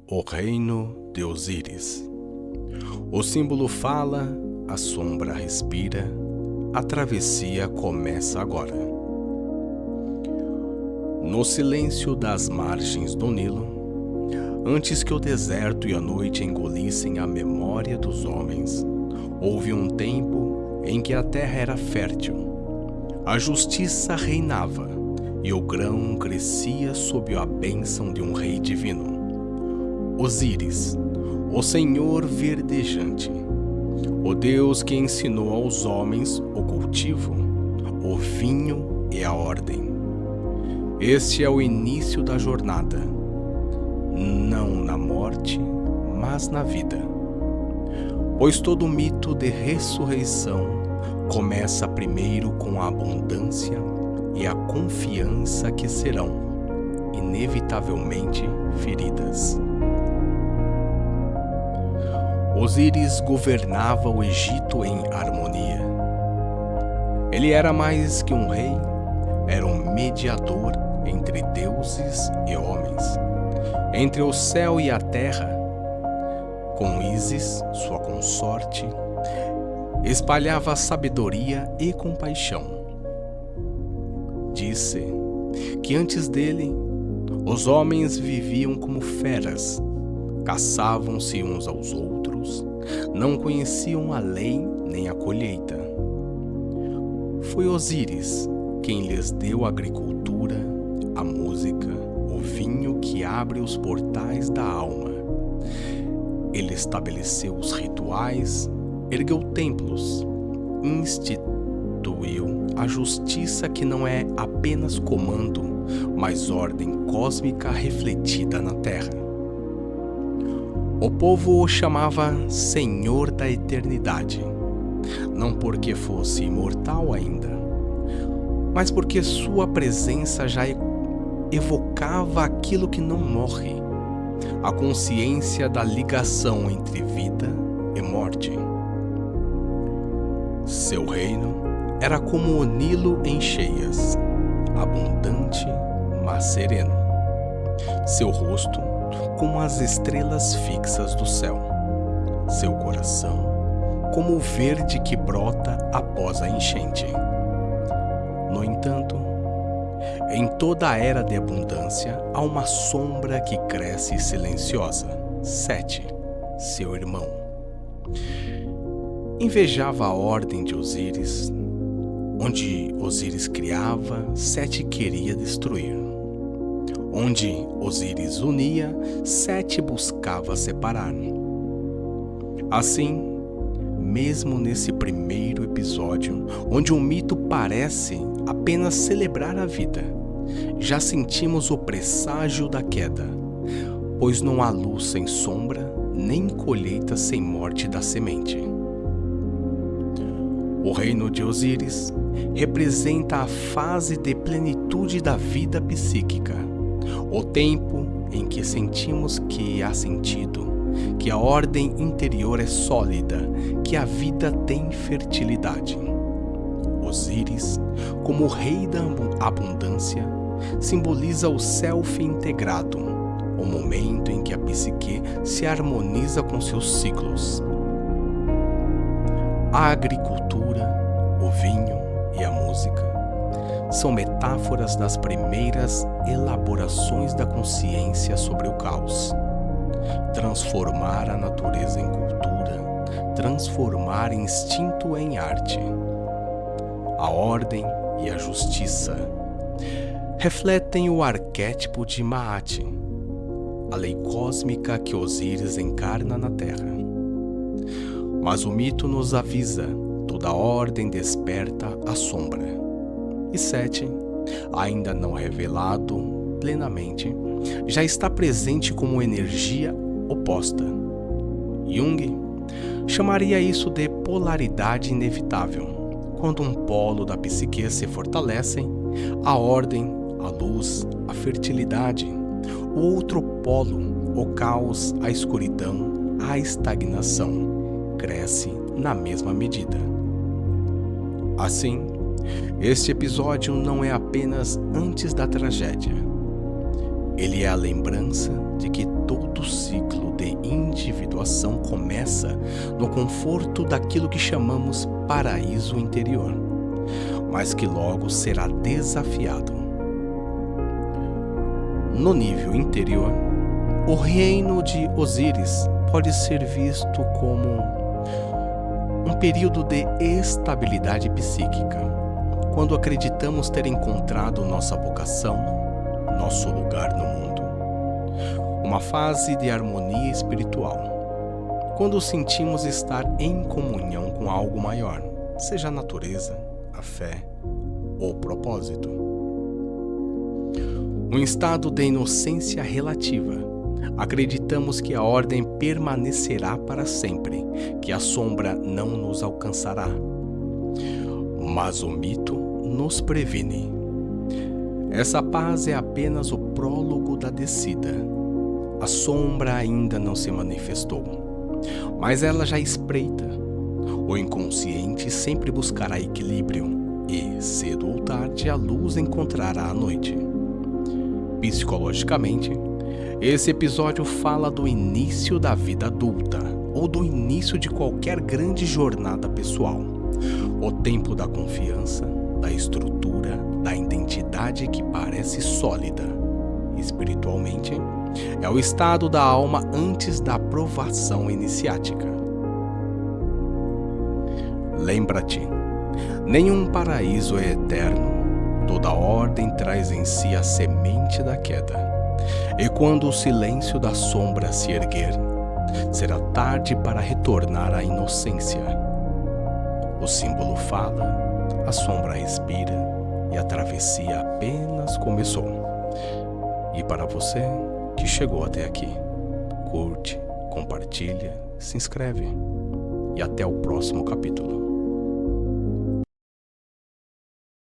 O reino de Osíris. O símbolo fala, a sombra respira, a travessia começa agora. No silêncio das margens do Nilo, antes que o deserto e a noite engolissem a memória dos homens, houve um tempo em que a terra era fértil, a justiça reinava e o grão crescia sob a bênção de um rei divino. Osíris, o Senhor verdejante, o Deus que ensinou aos homens o cultivo, o vinho e a ordem. Este é o início da jornada, não na morte, mas na vida. Pois todo mito de ressurreição começa primeiro com a abundância e a confiança que serão, inevitavelmente, feridas. Osíris governava o Egito em harmonia. Ele era mais que um rei, era um mediador entre deuses e homens, entre o céu e a terra. Com Ísis, sua consorte, espalhava sabedoria e compaixão. Disse que antes dele, os homens viviam como feras, caçavam-se uns aos outros, não conheciam a lei nem a colheita. Foi Osíris quem lhes deu a agricultura, a música, o vinho que abre os portais da alma. Ele estabeleceu os rituais, ergueu templos, instituiu a justiça que não é apenas comando, mas ordem cósmica refletida na terra. O povo o chamava Senhor da Eternidade, não porque fosse imortal ainda, mas porque sua presença já evocava aquilo que não morre, a consciência da ligação entre vida e morte. Seu reino era como o Nilo em cheias, abundante, mas sereno. Seu rosto como as estrelas fixas do céu, seu coração como o verde que brota após a enchente. No entanto, em toda a era de abundância há uma sombra que cresce silenciosa. Sete, seu irmão. Invejava a ordem de Osíris. Onde Osíris criava, Sete queria destruir. Onde Osíris unia, Sete buscava separar. Assim, mesmo nesse primeiro episódio, onde o mito parece apenas celebrar a vida, já sentimos o presságio da queda, pois não há luz sem sombra, nem colheita sem morte da semente. O reino de Osíris representa a fase de plenitude da vida psíquica, o tempo em que sentimos que há sentido, que a ordem interior é sólida, que a vida tem fertilidade. Osíris, como o rei da abundância, simboliza o self integrado, o momento em que a psique se harmoniza com seus ciclos. A agricultura, o vinho e a música são metáforas das primeiras elaborações da consciência sobre o caos. Transformar a natureza em cultura, transformar instinto em arte. A ordem e a justiça refletem o arquétipo de Maat, a lei cósmica que Osíris encarna na Terra. Mas o mito nos avisa, toda ordem desperta a sombra. E Sete, ainda não revelado plenamente, já está presente como energia oposta. Jung chamaria isso de polaridade inevitável. Quando um polo da psique se fortalece, a ordem, a luz, a fertilidade. O outro polo, o caos, a escuridão, a estagnação, cresce na mesma medida. Assim, este episódio não é apenas antes da tragédia. Ele é a lembrança de que todo ciclo situação começa no conforto daquilo que chamamos paraíso interior, mas que logo será desafiado. No nível interior, o reino de Osíris pode ser visto como um período de estabilidade psíquica, quando acreditamos ter encontrado nossa vocação, nosso lugar no mundo. Uma fase de harmonia espiritual, quando sentimos estar em comunhão com algo maior, seja a natureza, a fé ou o propósito. Um estado de inocência relativa. Acreditamos que a ordem permanecerá para sempre, que a sombra não nos alcançará. Mas o mito nos previne. Essa paz é apenas o prólogo da descida. A sombra ainda não se manifestou, mas ela já espreita. O inconsciente sempre buscará equilíbrio e, cedo ou tarde, a luz encontrará a noite. Psicologicamente, esse episódio fala do início da vida adulta ou do início de qualquer grande jornada pessoal. O tempo da confiança, da estrutura, da identidade que parece sólida. Espiritualmente, é o estado da alma antes da aprovação iniciática. Lembra-te, nenhum paraíso é eterno. Toda ordem traz em si a semente da queda. E quando o silêncio da sombra se erguer, será tarde para retornar à inocência. O símbolo fala, a sombra respira e a travessia apenas começou. E para você que chegou até aqui, curte, compartilha, se inscreve e até o próximo capítulo.